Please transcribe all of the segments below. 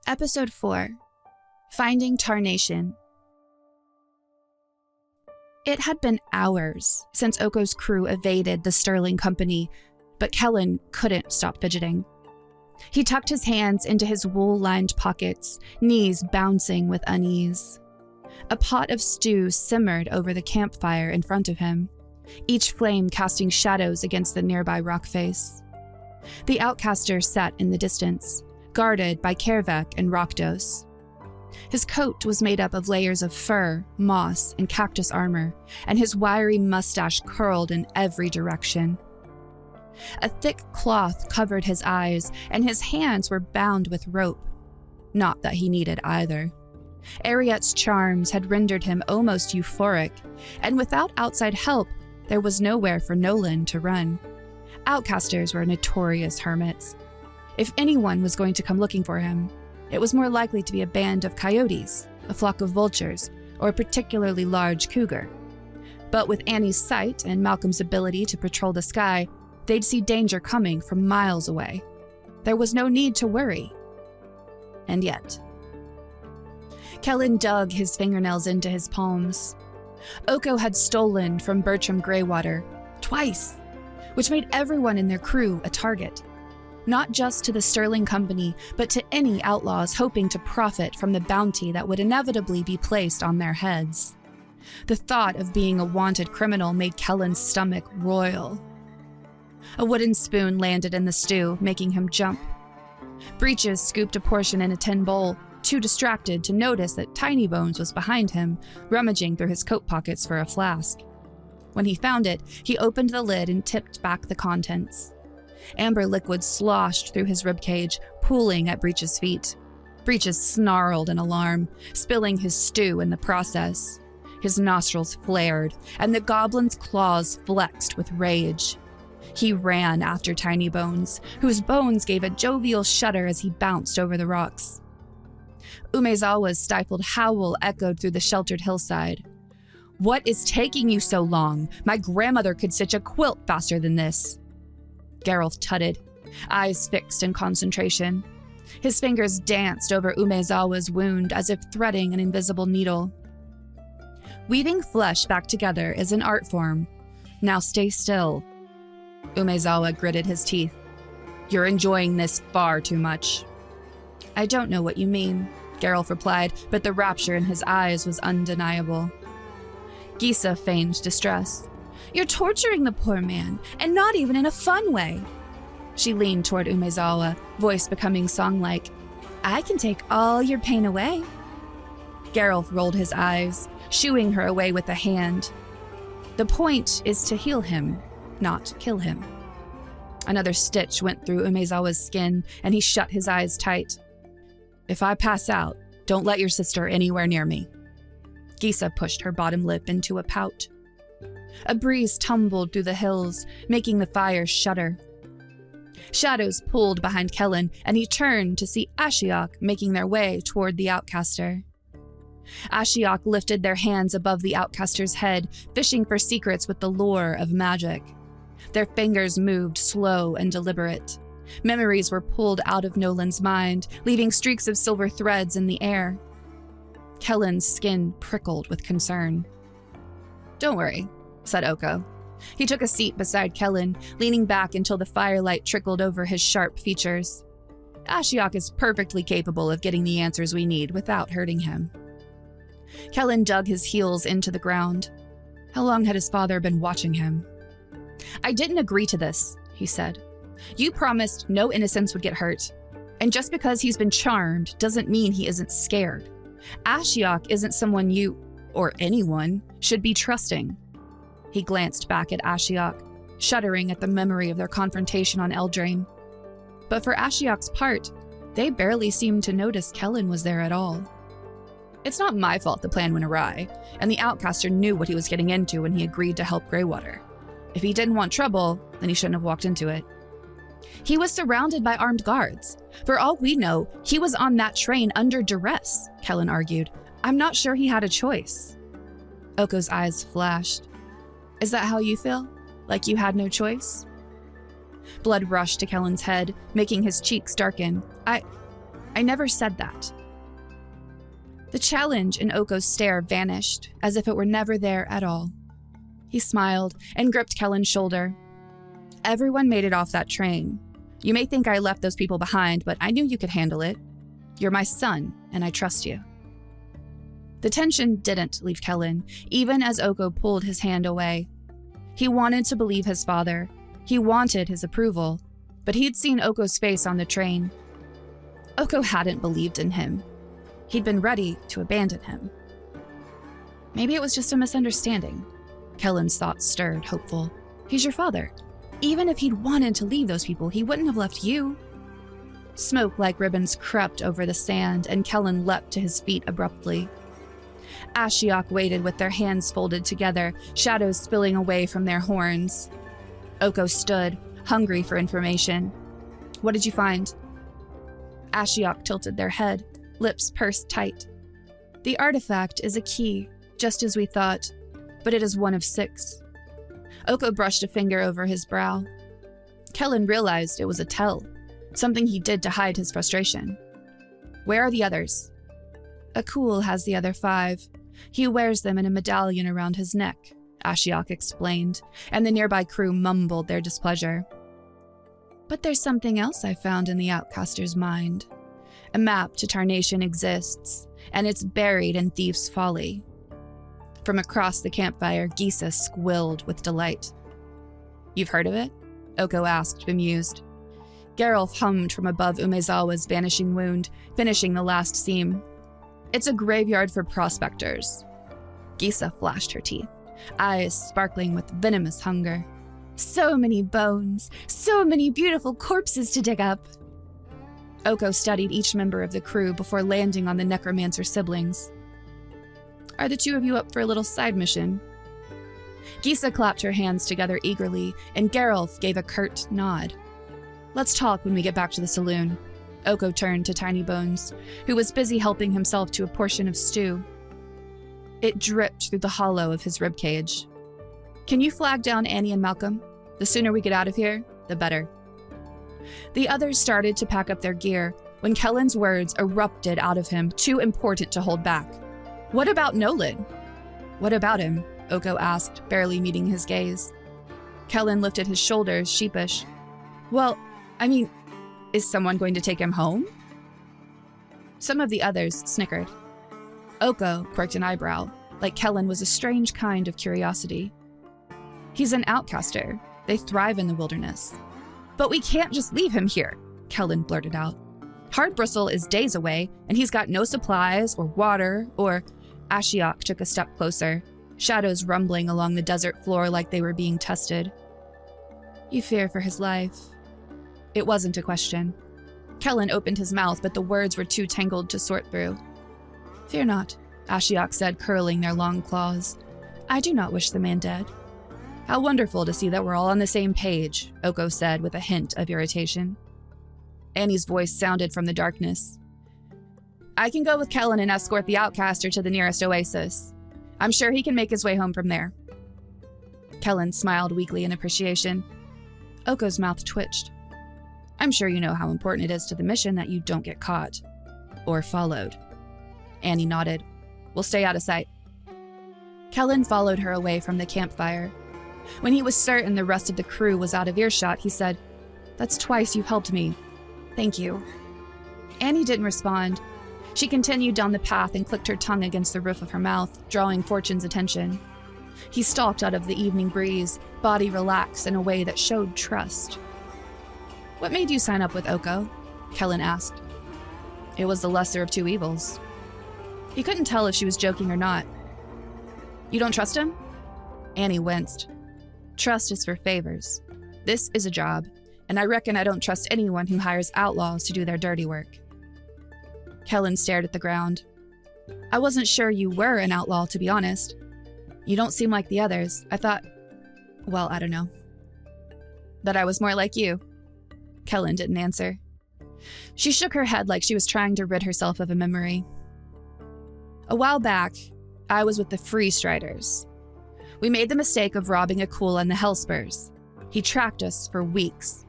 Episode 4, Finding Tarnation. It had been hours since Oko's crew evaded the Sterling Company, but Kellan couldn't stop fidgeting. He tucked his hands into his wool-lined pockets, knees bouncing with unease. A pot of stew simmered over the campfire in front of him, each flame casting shadows against the nearby rock face. The outcaster sat in the distance, guarded by Kervek and Rakdos. His coat was made up of layers of fur, moss, and cactus armor, and his wiry mustache curled in every direction. A thick cloth covered his eyes, and his hands were bound with rope. Not that he needed either. Ariet's charms had rendered him almost euphoric, and without outside help, there was nowhere for Nolan to run. Outcasters were notorious hermits. If anyone was going to come looking for him, it was more likely to be a band of coyotes, a flock of vultures, or a particularly large cougar. But with Annie's sight and Malcolm's ability to patrol the sky, they'd see danger coming from miles away. There was no need to worry. And yet. Kellan dug his fingernails into his palms. Oko had stolen from Bertram Greywater, twice, which made everyone in their crew a target. Not just to the Sterling Company, but to any outlaws hoping to profit from the bounty that would inevitably be placed on their heads. The thought of being a wanted criminal made Kellan's stomach roil. A wooden spoon landed in the stew, making him jump. Breeches scooped a portion in a tin bowl, too distracted to notice that Tiny Bones was behind him, rummaging through his coat pockets for a flask. When he found it, he opened the lid and tipped back the contents. Amber liquid sloshed through his ribcage, pooling at Breech's feet. Breeches snarled in alarm, spilling his stew in the process. His nostrils flared, and the goblin's claws flexed with rage. He ran after Tiny Bones, whose bones gave a jovial shudder as he bounced over the rocks. Umezawa's stifled howl echoed through the sheltered hillside. "What is taking you so long? My grandmother could stitch a quilt faster than this." Geralt tutted, eyes fixed in concentration. His fingers danced over Umezawa's wound as if threading an invisible needle. "Weaving flesh back together is an art form. Now stay still." Umezawa gritted his teeth. "You're enjoying this far too much." "I don't know what you mean," Geralt replied, but the rapture in his eyes was undeniable. Gisa feigned distress. "You're torturing the poor man, and not even in a fun way." She leaned toward Umezawa, voice becoming song-like. "I can take all your pain away." Geralt rolled his eyes, shooing her away with a hand. "The point is to heal him, not kill him." Another stitch went through Umezawa's skin, and he shut his eyes tight. "If I pass out, don't let your sister anywhere near me." Gisa pushed her bottom lip into a pout. A breeze tumbled through the hills, making the fire shudder. Shadows pulled behind Kellan, and he turned to see Ashiok making their way toward the outcaster. Ashiok lifted their hands above the outcaster's head, fishing for secrets with the lure of magic. Their fingers moved slow and deliberate. Memories were pulled out of Nolan's mind, leaving streaks of silver threads in the air. Kellan's skin prickled with concern. "Don't worry," said Oko. He took a seat beside Kellan, leaning back until the firelight trickled over his sharp features. "Ashiok is perfectly capable of getting the answers we need without hurting him." Kellan dug his heels into the ground. How long had his father been watching him? "I didn't agree to this," he said. "You promised no innocents would get hurt. And just because he's been charmed doesn't mean he isn't scared. Ashiok isn't someone you, or anyone, should be trusting." He glanced back at Ashiok, shuddering at the memory of their confrontation on Eldraine. But for Ashiok's part, they barely seemed to notice Kellan was there at all. "It's not my fault the plan went awry, and the outcaster knew what he was getting into when he agreed to help Greywater. If he didn't want trouble, then he shouldn't have walked into it." "He was surrounded by armed guards. For all we know, he was on that train under duress," Kellan argued. "I'm not sure he had a choice." Oko's eyes flashed. "Is that how you feel? Like you had no choice?" Blood rushed to Kellan's head, making his cheeks darken. I never said that." The challenge in Oko's stare vanished, as if it were never there at all. He smiled and gripped Kellan's shoulder. "Everyone made it off that train. You may think I left those people behind, but I knew you could handle it. You're my son, and I trust you." The tension didn't leave Kellan, even as Oko pulled his hand away. He wanted to believe his father. He wanted his approval, but he'd seen Oko's face on the train. Oko hadn't believed in him. He'd been ready to abandon him. Maybe it was just a misunderstanding. Kellan's thoughts stirred, hopeful. He's your father. Even if he'd wanted to leave those people, he wouldn't have left you. Smoke like ribbons crept over the sand, and Kellan leapt to his feet abruptly. Ashiok waited with their hands folded together, shadows spilling away from their horns. Oko stood, hungry for information. "What did you find?" Ashiok tilted their head, lips pursed tight. "The artifact is a key, just as we thought, but it is one of 6. Oko brushed a finger over his brow. Kellan realized it was a tell, something he did to hide his frustration. "Where are the others?" "Akul has the other 5. He wears them in a medallion around his neck," Ashiok explained, and the nearby crew mumbled their displeasure. "But there's something else I found in the outcaster's mind. A map to Tarnation exists, and it's buried in Thief's Folly." From across the campfire, Gisa squilled with delight. "You've heard of it?" Oko asked, bemused. Geralf hummed from above Umezawa's vanishing wound, finishing the last seam. "It's a graveyard for prospectors." Gisa flashed her teeth, eyes sparkling with venomous hunger. "So many bones, so many beautiful corpses to dig up." Oko studied each member of the crew before landing on the necromancer siblings. "Are the 2 of you up for a little side mission?" Gisa clapped her hands together eagerly, and Geralf gave a curt nod. "Let's talk when we get back to the saloon." Oko turned to Tiny Bones, who was busy helping himself to a portion of stew. It dripped through the hollow of his ribcage. "Can you flag down Annie and Malcolm? The sooner we get out of here, the better." The others started to pack up their gear when Kellan's words erupted out of him, too important to hold back. "What about Nolan?" "What about him?" Oko asked, barely meeting his gaze. Kellan lifted his shoulders, sheepish. "Well, I mean, is someone going to take him home?" Some of the others snickered. Oko quirked an eyebrow, like Kellan was a strange kind of curiosity. "He's an outcaster. They thrive in the wilderness." "But we can't just leave him here," Kellan blurted out. "Hardbristle is days away, and he's got no supplies or water or—" Ashiok took a step closer, shadows rumbling along the desert floor like they were being tested. "You fear for his life." It wasn't a question. Kellan opened his mouth, but the words were too tangled to sort through. "Fear not," Ashiok said, curling their long claws. "I do not wish the man dead." "How wonderful to see that we're all on the same page," Oko said with a hint of irritation. Annie's voice sounded from the darkness. "I can go with Kellan and escort the outcaster to the nearest oasis. I'm sure he can make his way home from there." Kellan smiled weakly in appreciation. Oko's mouth twitched. "I'm sure you know how important it is to the mission that you don't get caught. Or followed." Annie nodded. "We'll stay out of sight." Kellan followed her away from the campfire. When he was certain the rest of the crew was out of earshot, he said, "That's twice you've helped me. Thank you." Annie didn't respond. She continued down the path and clicked her tongue against the roof of her mouth, drawing Fortune's attention. He stalked out of the evening breeze, body relaxed in a way that showed trust. "What made you sign up with Oko?" Kellan asked. "It was the lesser of 2 evils." He couldn't tell if she was joking or not. "You don't trust him?" Annie winced. "Trust is for favors. This is a job, and I reckon I don't trust anyone who hires outlaws to do their dirty work." Kellan stared at the ground. "I wasn't sure you were an outlaw, to be honest. You don't seem like the others. I thought, well, I don't know. That I was more like you." Kellan didn't answer. She shook her head like she was trying to rid herself of a memory. "A while back, I was with the Free Striders. We made the mistake of robbing Akul and the Hellspurs. He tracked us for weeks.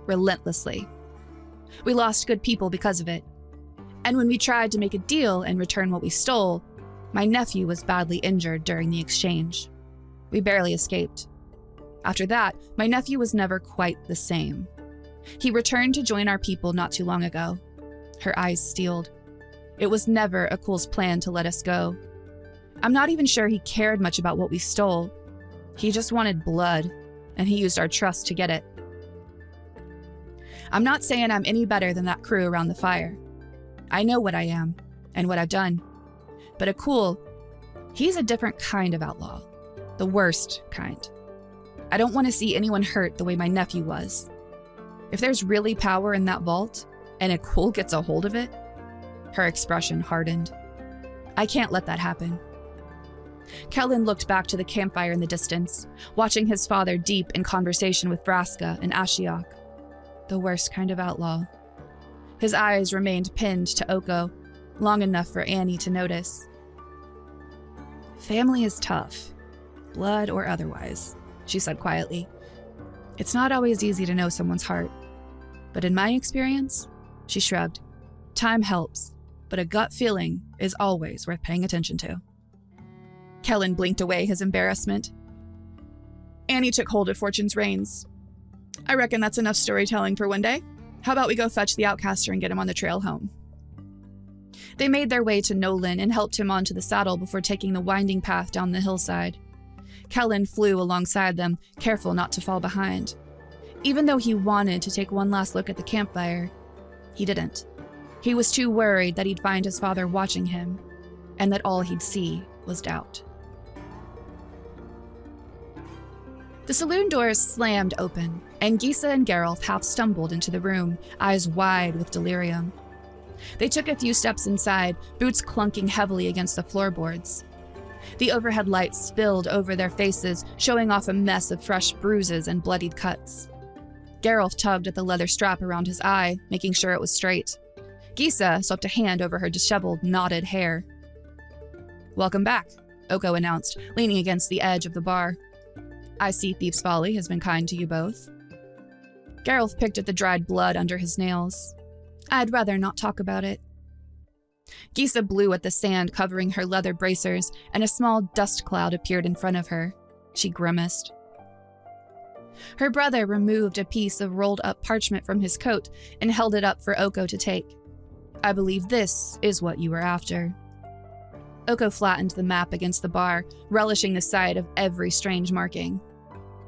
Relentlessly. We lost good people because of it. And when we tried to make a deal and return what we stole, my nephew was badly injured during the exchange. We barely escaped. After that, my nephew was never quite the same. He returned to join our people not too long ago. Her eyes steeled. It was never Akul's plan to let us go. I'm not even sure he cared much about what we stole. He just wanted blood, and he used our trust to get it. I'm not saying I'm any better than that crew around the fire. I know what I am, and what I've done. But Akul, he's a different kind of outlaw. The worst kind. I don't want to see anyone hurt the way my nephew was. If there's really power in that vault, and Akul gets a hold of it, her expression hardened. I can't let that happen. Kellan looked back to the campfire in the distance, watching his father deep in conversation with Vraska and Ashiok. The worst kind of outlaw. His eyes remained pinned to Oko, long enough for Annie to notice. Family is tough, blood or otherwise, she said quietly. It's not always easy to know someone's heart. But in my experience, she shrugged, time helps, but a gut feeling is always worth paying attention to. Kellan blinked away his embarrassment. Annie took hold of Fortune's reins. I reckon that's enough storytelling for one day. How about we go fetch the outcaster and get him on the trail home? They made their way to Nolan and helped him onto the saddle before taking the winding path down the hillside. Kellan flew alongside them, careful not to fall behind. Even though he wanted to take one last look at the campfire, he didn't. He was too worried that he'd find his father watching him, and that all he'd see was doubt. The saloon doors slammed open, and Gisa and Geralt half stumbled into the room, eyes wide with delirium. They took a few steps inside, boots clunking heavily against the floorboards. The overhead lights spilled over their faces, showing off a mess of fresh bruises and bloodied cuts. Geralt tugged at the leather strap around his eye, making sure it was straight. Gisa swept a hand over her disheveled, knotted hair. Welcome back, Oko announced, leaning against the edge of the bar. I see Thief's Folly has been kind to you both. Geralt picked at the dried blood under his nails. I'd rather not talk about it. Gisa blew at the sand covering her leather bracers, and a small dust cloud appeared in front of her. She grimaced. Her brother removed a piece of rolled-up parchment from his coat and held it up for Oko to take. I believe this is what you were after. Oko flattened the map against the bar, relishing the sight of every strange marking.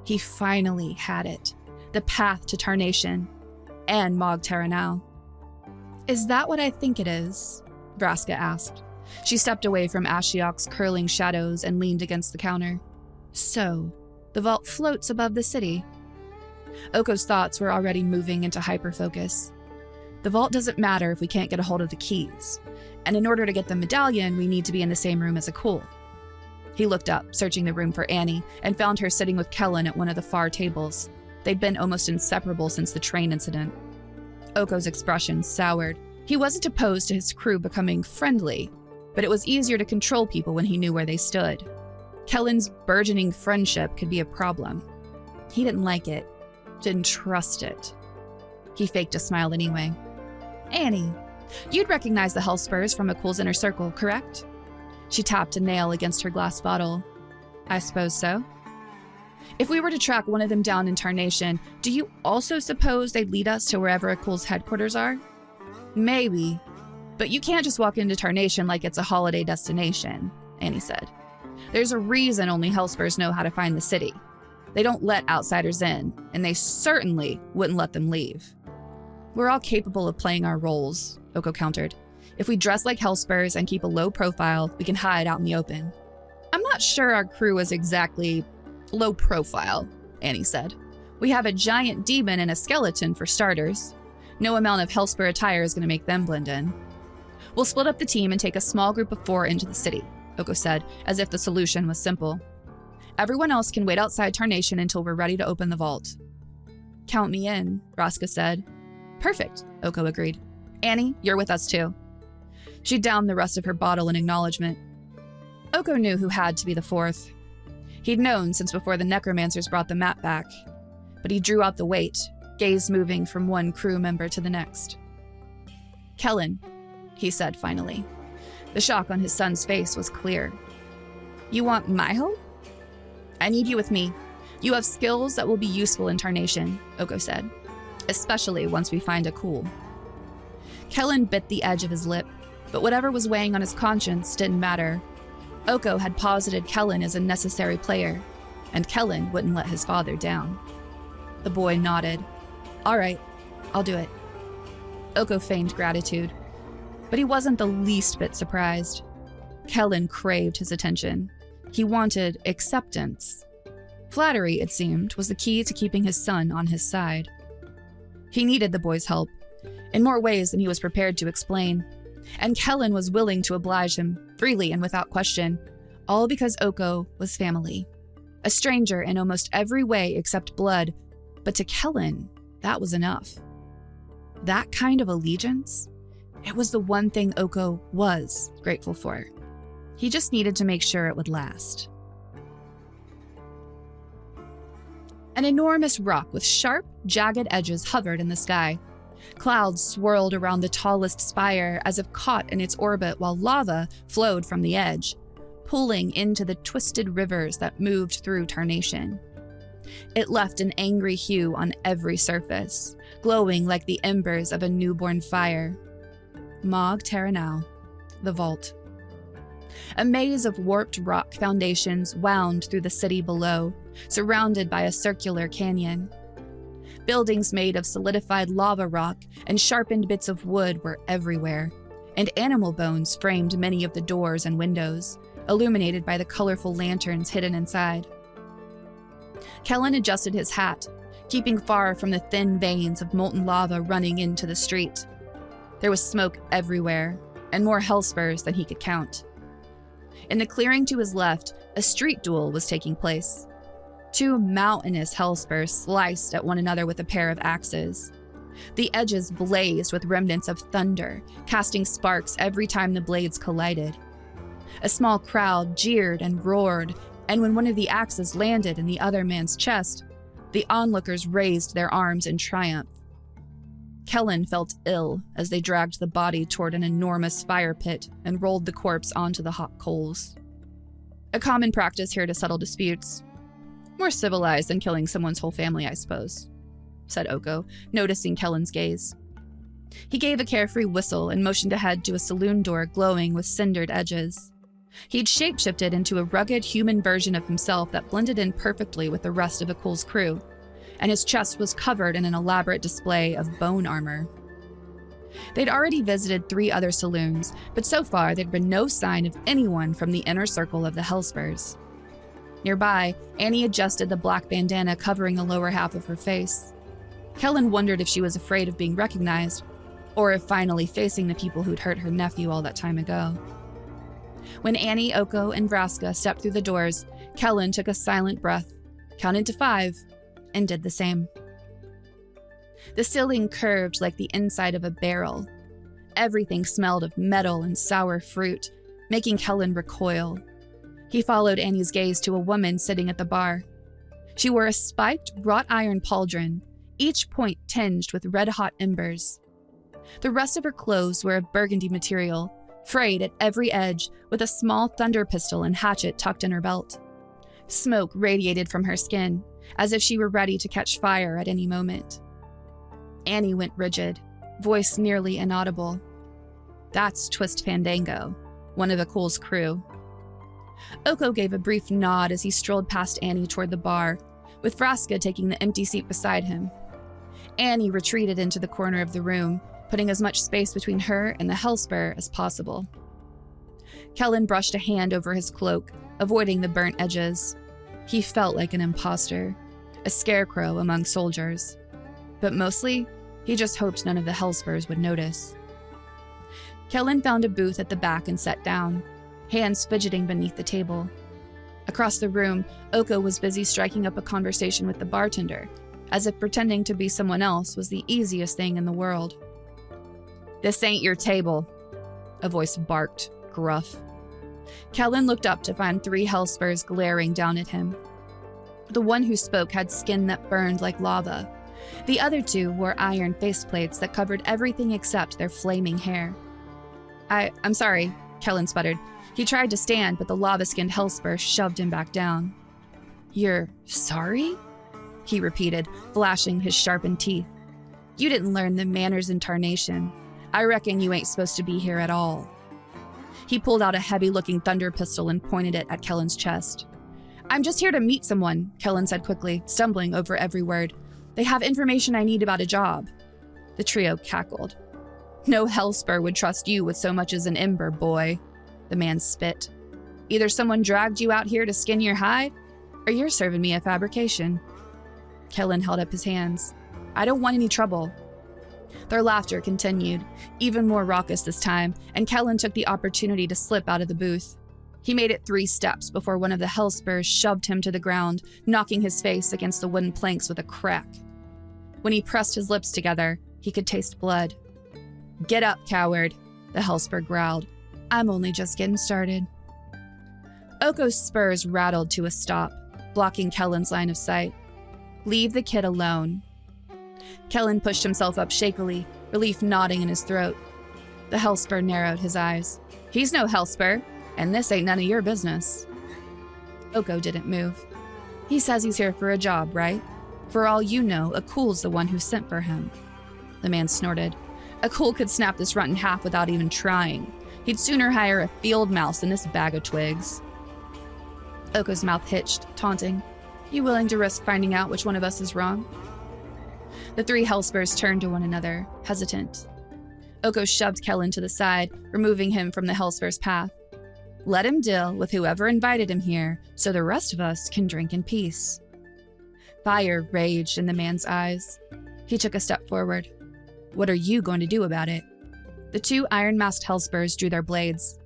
He finally had it. The path to Tarnation, and Mog Taranau. Is that what I think it is? Vraska asked. She stepped away from Ashiok's curling shadows and leaned against the counter. So, the vault floats above the city. Oko's thoughts were already moving into hyperfocus. The vault doesn't matter if we can't get a hold of the keys, and in order to get the medallion, we need to be in the same room as Akul. He looked up, searching the room for Annie, and found her sitting with Kellan at one of the far tables. They'd been almost inseparable since the train incident. Oko's expression soured. He wasn't opposed to his crew becoming friendly, but it was easier to control people when he knew where they stood. Kellan's burgeoning friendship could be a problem. He didn't like it, didn't trust it. He faked a smile anyway. Annie, you'd recognize the Hellspurs from Akul's inner circle, correct? She tapped a nail against her glass bottle. I suppose so. If we were to track one of them down in Tarnation, do you also suppose they'd lead us to wherever Akul's headquarters are? Maybe, but you can't just walk into Tarnation like it's a holiday destination, Annie said. There's a reason only Hellspurs know how to find the city. They don't let outsiders in, and they certainly wouldn't let them leave. We're all capable of playing our roles, Oko countered. If we dress like Hellspurs and keep a low profile, we can hide out in the open. I'm not sure our crew is exactly low profile, Annie said. We have a giant demon and a skeleton for starters. No amount of Hellspur attire is going to make them blend in. We'll split up the team and take a small group of 4 into the city, Oko said, as if the solution was simple. Everyone else can wait outside Tarnation until we're ready to open the vault. Count me in, Vraska said. Perfect, Oko agreed. Annie, you're with us too. She downed the rest of her bottle in acknowledgement. Oko knew who had to be the 4th. He'd known since before the necromancers brought the map back, but he drew out the weight, gaze moving from one crew member to the next. Kellan, he said finally. The shock on his son's face was clear. You want my help? I need you with me. You have skills that will be useful in Tarnation, Oko said, especially once we find a Cool. Kellan bit the edge of his lip, but whatever was weighing on his conscience didn't matter. Oko had posited Kellan as a necessary player, and Kellan wouldn't let his father down. The boy nodded. All right, I'll do it. Oko feigned gratitude, but he wasn't the least bit surprised. Kellan craved his attention. He wanted acceptance. Flattery, it seemed, was the key to keeping his son on his side. He needed the boy's help, in more ways than he was prepared to explain, and Kellan was willing to oblige him, freely and without question, all because Oko was family. A stranger in almost every way except blood, but to Kellan, that was enough. That kind of allegiance, it was the one thing Oko was grateful for. He just needed to make sure it would last. An enormous rock with sharp, jagged edges hovered in the sky. Clouds swirled around the tallest spire as if caught in its orbit, while lava flowed from the edge, pulling into the twisted rivers that moved through Tarnation. It left an angry hue on every surface, glowing like the embers of a newborn fire. Mog Terranau, the vault. A maze of warped rock foundations wound through the city below, surrounded by a circular canyon. Buildings made of solidified lava rock and sharpened bits of wood were everywhere, and animal bones framed many of the doors and windows, illuminated by the colorful lanterns hidden inside. Kellan adjusted his hat, keeping far from the thin veins of molten lava running into the street. There was smoke everywhere, and more hellspurs than he could count. In the clearing to his left, a street duel was taking place. Two mountainous hellspurs sliced at one another with a pair of axes. The edges blazed with remnants of thunder, casting sparks every time the blades collided. A small crowd jeered and roared, and when one of the axes landed in the other man's chest, the onlookers raised their arms in triumph. Kellan felt ill as they dragged the body toward an enormous fire pit and rolled the corpse onto the hot coals. A common practice here to settle disputes. More civilized than killing someone's whole family, I suppose, said Oko, noticing Kellan's gaze. He gave a carefree whistle and motioned ahead to a saloon door glowing with cindered edges. He'd shapeshifted into a rugged human version of himself that blended in perfectly with the rest of Akul's crew, and his chest was covered in an elaborate display of bone armor. They'd already visited 3 other saloons, but so far there'd been no sign of anyone from the inner circle of the Hellspurs. Nearby, Annie adjusted the black bandana covering the lower half of her face. Kellan wondered if she was afraid of being recognized, or if finally facing the people who'd hurt her nephew all that time ago. When Annie, Oko, and Vraska stepped through the doors, Kellan took a silent breath, counted to 5, and did the same. The ceiling curved like the inside of a barrel. Everything smelled of metal and sour fruit, making Kellan recoil. He followed Annie's gaze to a woman sitting at the bar. She wore a spiked wrought iron pauldron, each point tinged with red-hot embers. The rest of her clothes were of burgundy material, frayed at every edge, with a small thunder pistol and hatchet tucked in her belt. Smoke radiated from her skin, as if she were ready to catch fire at any moment. Annie went rigid, voice nearly inaudible. That's Twist Fandango, one of Akul's crew. Oko gave a brief nod as he strolled past Annie toward the bar, with Vraska taking the empty seat beside him. Annie retreated into the corner of the room, putting as much space between her and the Hellspur as possible. Kellan brushed a hand over his cloak, avoiding the burnt edges. He felt like an imposter, a scarecrow among soldiers. But mostly, he just hoped none of the Hellspurs would notice. Kellan found a booth at the back and sat down, hands fidgeting beneath the table. Across the room, Oko was busy striking up a conversation with the bartender, as if pretending to be someone else was the easiest thing in the world. "This ain't your table," a voice barked, gruff. Kellan looked up to find 3 Hellspurs glaring down at him. The one who spoke had skin that burned like lava. The other 2 wore iron faceplates that covered everything except their flaming hair. I'm sorry, Kellan sputtered. He tried to stand, but the lava-skinned Hellspur shoved him back down. You're sorry? He repeated, flashing his sharpened teeth. You didn't learn the manners in Tarnation. I reckon you ain't supposed to be here at all. He pulled out a heavy-looking thunder pistol and pointed it at Kellan's chest. I'm just here to meet someone, Kellan said quickly, stumbling over every word. They have information I need about a job. The trio cackled. No Hellspur would trust you with so much as an ember, boy, the man spit. Either someone dragged you out here to skin your hide, or you're serving me a fabrication. Kellan held up his hands. I don't want any trouble. Their laughter continued, even more raucous this time, and Kellan took the opportunity to slip out of the booth. He made it 3 steps before one of the Hellspurs shoved him to the ground, knocking his face against the wooden planks with a crack. When he pressed his lips together, he could taste blood. Get up, coward, the Hellspur growled. I'm only just getting started. Oko's spurs rattled to a stop, blocking Kellan's line of sight. Leave the kid alone. Kellan pushed himself up shakily, relief gnawing in his throat. The Hellspur narrowed his eyes. He's no Hellspur, and this ain't none of your business. Oko didn't move. He says he's here for a job, right? For all you know, Akul's the one who sent for him. The man snorted. Akul could snap this runt in half without even trying. He'd sooner hire a field mouse than this bag of twigs. Oko's mouth hitched, taunting. You willing to risk finding out which one of us is wrong? The 3 Hellspurs turned to one another, hesitant. Oko shoved Kellan to the side, removing him from the Hellspur's path. Let him deal with whoever invited him here, so the rest of us can drink in peace. Fire raged in the man's eyes. He took a step forward. What are you going to do about it? The 2 iron-masked Hellspurs drew their blades.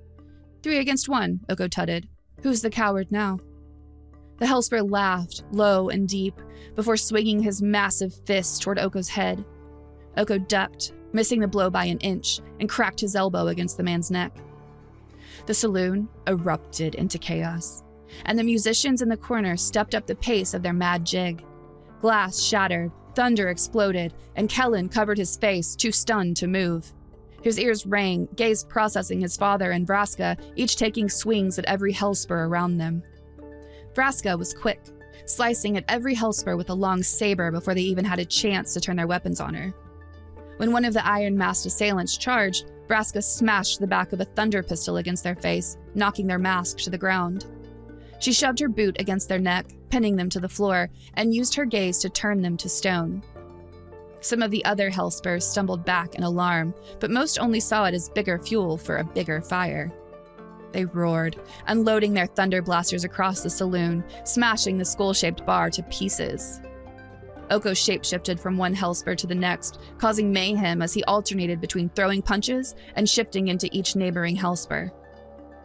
3 against 1, Oko tutted. Who's the coward now? The Hellspur laughed, low and deep, before swinging his massive fist toward Oko's head. Oko ducked, missing the blow by an inch, and cracked his elbow against the man's neck. The saloon erupted into chaos, and the musicians in the corner stepped up the pace of their mad jig. Glass shattered, thunder exploded, and Kellan covered his face, too stunned to move. His ears rang, gaze processing his father and Vraska, each taking swings at every Hellspur around them. Vraska was quick, slicing at every Hellspur with a long saber before they even had a chance to turn their weapons on her. When one of the iron-masked assailants charged, Vraska smashed the back of a thunder pistol against their face, knocking their mask to the ground. She shoved her boot against their neck, pinning them to the floor, and used her gaze to turn them to stone. Some of the other Hellspurs stumbled back in alarm, but most only saw it as bigger fuel for a bigger fire. They roared, unloading their thunder blasters across the saloon, smashing the skull-shaped bar to pieces. Oko shapeshifted from one Hellspur to the next, causing mayhem as he alternated between throwing punches and shifting into each neighboring Hellspur.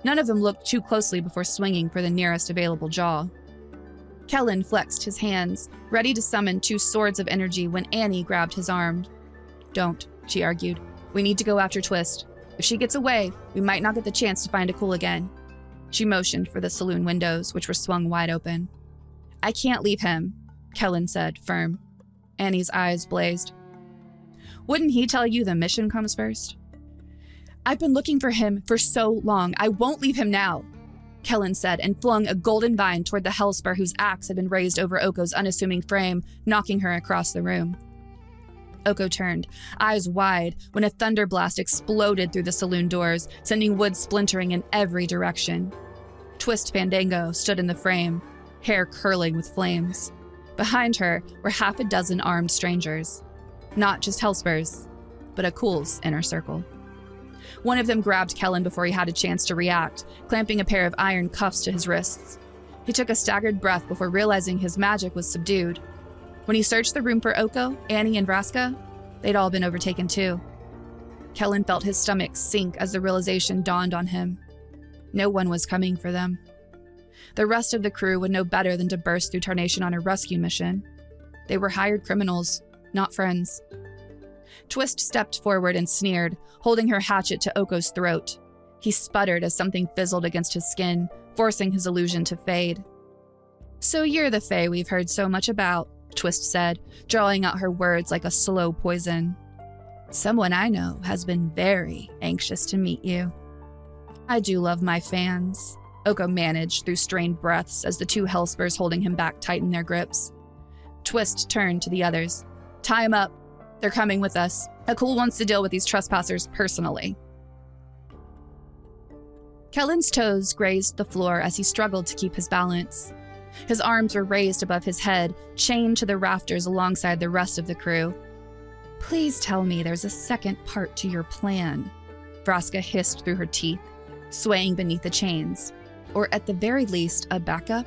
None of them looked too closely before swinging for the nearest available jaw. Kellan flexed his hands, ready to summon 2 swords of energy when Annie grabbed his arm. Don't, she argued. We need to go after Twist. If she gets away, we might not get the chance to find Akul again. She motioned for the saloon windows, which were swung wide open. I can't leave him, Kellan said, firm. Annie's eyes blazed. Wouldn't he tell you the mission comes first? I've been looking for him for so long. I won't leave him now, Kellan said, and flung a golden vine toward the Hellspur whose axe had been raised over Oko's unassuming frame, knocking her across the room. Oko turned, eyes wide, when a thunder blast exploded through the saloon doors, sending wood splintering in every direction. Twist Fandango stood in the frame, hair curling with flames. Behind her were 6 armed strangers. Not just Hellspurs, but Akul's inner circle. One of them grabbed Kellan before he had a chance to react, clamping a pair of iron cuffs to his wrists. He took a staggered breath before realizing his magic was subdued. When he searched the room for Oko, Annie, and Vraska, they'd all been overtaken too. Kellan felt his stomach sink as the realization dawned on him. No one was coming for them. The rest of the crew would know better than to burst through Tarnation on a rescue mission. They were hired criminals, not friends. Twist stepped forward and sneered, holding her hatchet to Oko's throat. He sputtered as something fizzled against his skin, forcing his illusion to fade. So you're the Fae we've heard so much about, Twist said, drawing out her words like a slow poison. Someone I know has been very anxious to meet you. I do love my fans, Oko managed through strained breaths as the two Hellspurs holding him back tightened their grips. Twist turned to the others. Tie him up. They're coming with us. Akul wants to deal with these trespassers personally. Kellan's toes grazed the floor as he struggled to keep his balance. His arms were raised above his head, chained to the rafters alongside the rest of the crew. Please tell me there's a second part to your plan, Vraska hissed through her teeth, swaying beneath the chains. Or at the very least, a backup?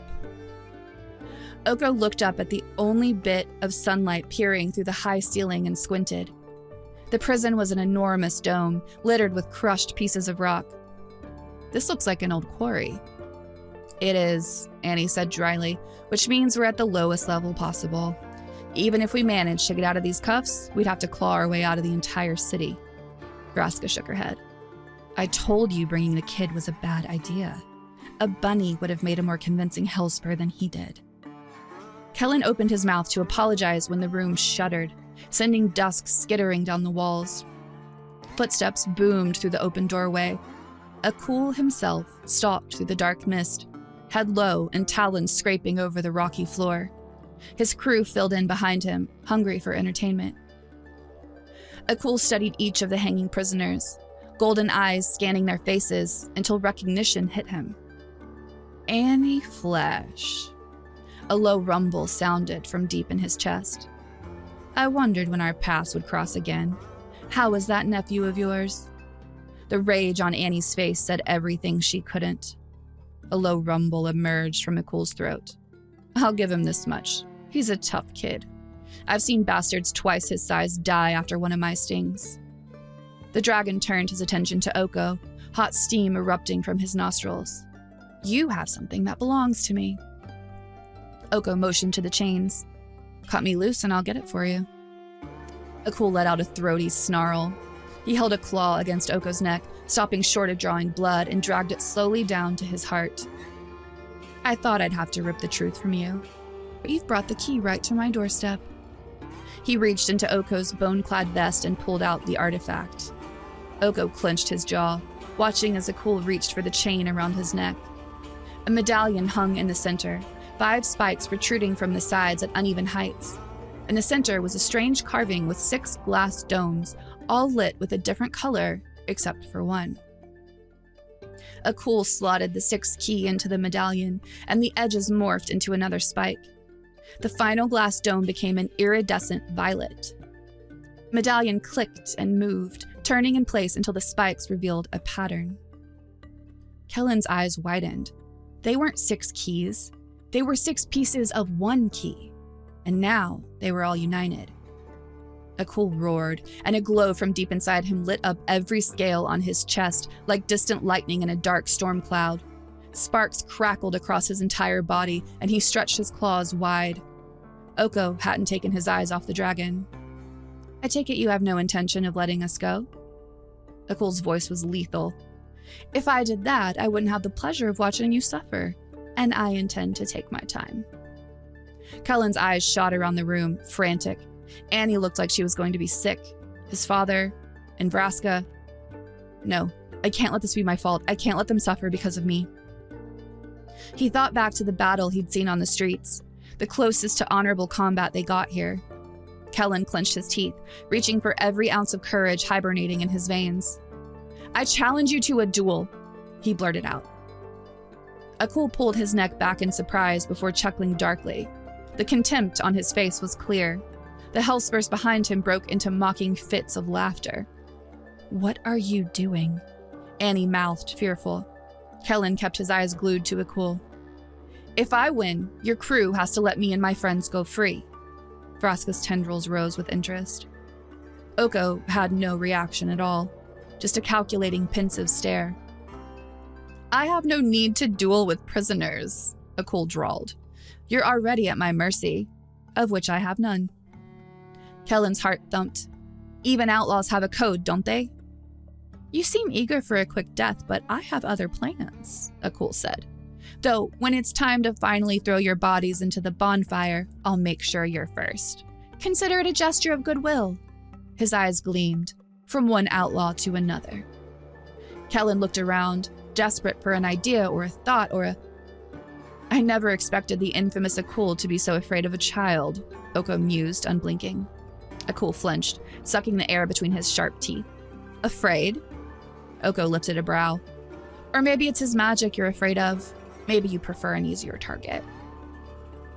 Oko looked up at the only bit of sunlight peering through the high ceiling and squinted. The prison was an enormous dome, littered with crushed pieces of rock. This looks like an old quarry. It is, Annie said dryly, which means we're at the lowest level possible. Even if we manage to get out of these cuffs, we'd have to claw our way out of the entire city. Vraska shook her head. I told you bringing the kid was a bad idea. A bunny would have made a more convincing Hellspur than he did. Kellan opened his mouth to apologize when the room shuddered, sending dust skittering down the walls. Footsteps boomed through the open doorway. Akul himself stalked through the dark mist, head low and talons scraping over the rocky floor. His crew filled in behind him, hungry for entertainment. Akul studied each of the hanging prisoners, golden eyes scanning their faces until recognition hit him. Annie Flash. A low rumble sounded from deep in his chest. I wondered when our paths would cross again. How was that nephew of yours? The rage on Annie's face said everything she couldn't. A low rumble emerged from Akul's throat. I'll give him this much. He's a tough kid. I've seen bastards twice his size die after one of my stings. The dragon turned his attention to Oko, hot steam erupting from his nostrils. You have something that belongs to me. Oko motioned to the chains. Cut me loose and I'll get it for you. Akul let out a throaty snarl. He held a claw against Oko's neck, stopping short of drawing blood, and dragged it slowly down to his heart. I thought I'd have to rip the truth from you, but you've brought the key right to my doorstep. He reached into Oko's bone-clad vest and pulled out the artifact. Oko clenched his jaw, watching as Akul reached for the chain around his neck. A medallion hung in the center, 5 spikes protruding from the sides at uneven heights. In the center was a strange carving with 6 glass domes, all lit with a different color, except for one. Akul slotted the 6th key into the medallion, and the edges morphed into another spike. The final glass dome became an iridescent violet. Medallion clicked and moved, turning in place until the spikes revealed a pattern. Kellan's eyes widened. They weren't 6 keys. They were 6 pieces of one key, and now they were all united. Akul roared, and a glow from deep inside him lit up every scale on his chest like distant lightning in a dark storm cloud. Sparks crackled across his entire body, and he stretched his claws wide. Oko hadn't taken his eyes off the dragon. I take it you have no intention of letting us go? Akul's voice was lethal. If I did that, I wouldn't have the pleasure of watching you suffer, and I intend to take my time. Kellan's eyes shot around the room, frantic. Annie looked like she was going to be sick. His father, and Vraska. No, I can't let this be my fault. I can't let them suffer because of me. He thought back to the battle he'd seen on the streets, the closest to honorable combat they got here. Kellan clenched his teeth, reaching for every ounce of courage hibernating in his veins. I challenge you to a duel, he blurted out. Akul pulled his neck back in surprise before chuckling darkly. The contempt on his face was clear. The Hellspurs behind him broke into mocking fits of laughter. What are you doing? Annie mouthed, fearful. Kellan kept his eyes glued to Akul. If I win, your crew has to let me and my friends go free. Vraska's tendrils rose with interest. Oko had no reaction at all, just a calculating, pensive stare. I have no need to duel with prisoners, Akul drawled. You're already at my mercy, of which I have none. Kellan's heart thumped. Even outlaws have a code, don't they? You seem eager for a quick death, but I have other plans, Akul said. Though, when it's time to finally throw your bodies into the bonfire, I'll make sure you're first. Consider it a gesture of goodwill. His eyes gleamed, from one outlaw to another. Kellan looked around, desperate for an idea or a thought or a... I never expected the infamous Akul to be so afraid of a child, Oko mused, unblinking. Akul flinched, sucking the air between his sharp teeth. Afraid? Oko lifted a brow. Or maybe it's his magic you're afraid of. Maybe you prefer an easier target.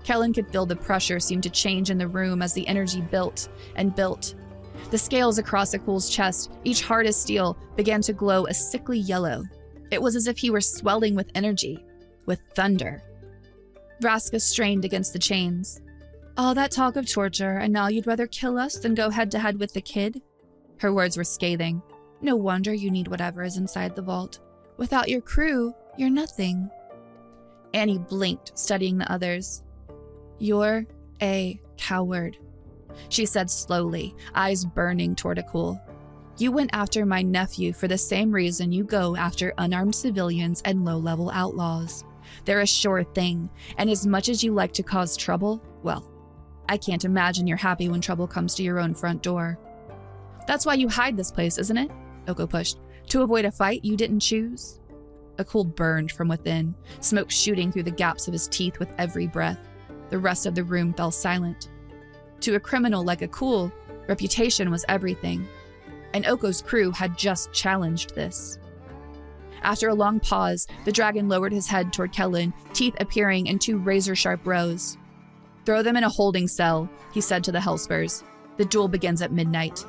Kellan could feel the pressure seem to change in the room as the energy built and built. The scales across Akul's chest, each hard as steel, began to glow a sickly yellow. It was as if he were swelling with energy, with thunder. Vraska strained against the chains. All that talk of torture, and now you'd rather kill us than go head-to-head with the kid? Her words were scathing. No wonder you need whatever is inside the vault. Without your crew, you're nothing. Annie blinked, studying the others. You're a coward, she said slowly, eyes burning toward Akul. You went after my nephew for the same reason you go after unarmed civilians and low-level outlaws. They're a sure thing, and as much as you like to cause trouble, well, I can't imagine you're happy when trouble comes to your own front door. That's why you hide this place, isn't it? Oko pushed. To avoid a fight you didn't choose? Akul burned from within, smoke shooting through the gaps of his teeth with every breath. The rest of the room fell silent. To a criminal like Akul, reputation was everything, and Oko's crew had just challenged this. After a long pause, the dragon lowered his head toward Kellan, teeth appearing in 2 razor-sharp rows. Throw them in a holding cell, he said to the Hellspurs. The duel begins at midnight.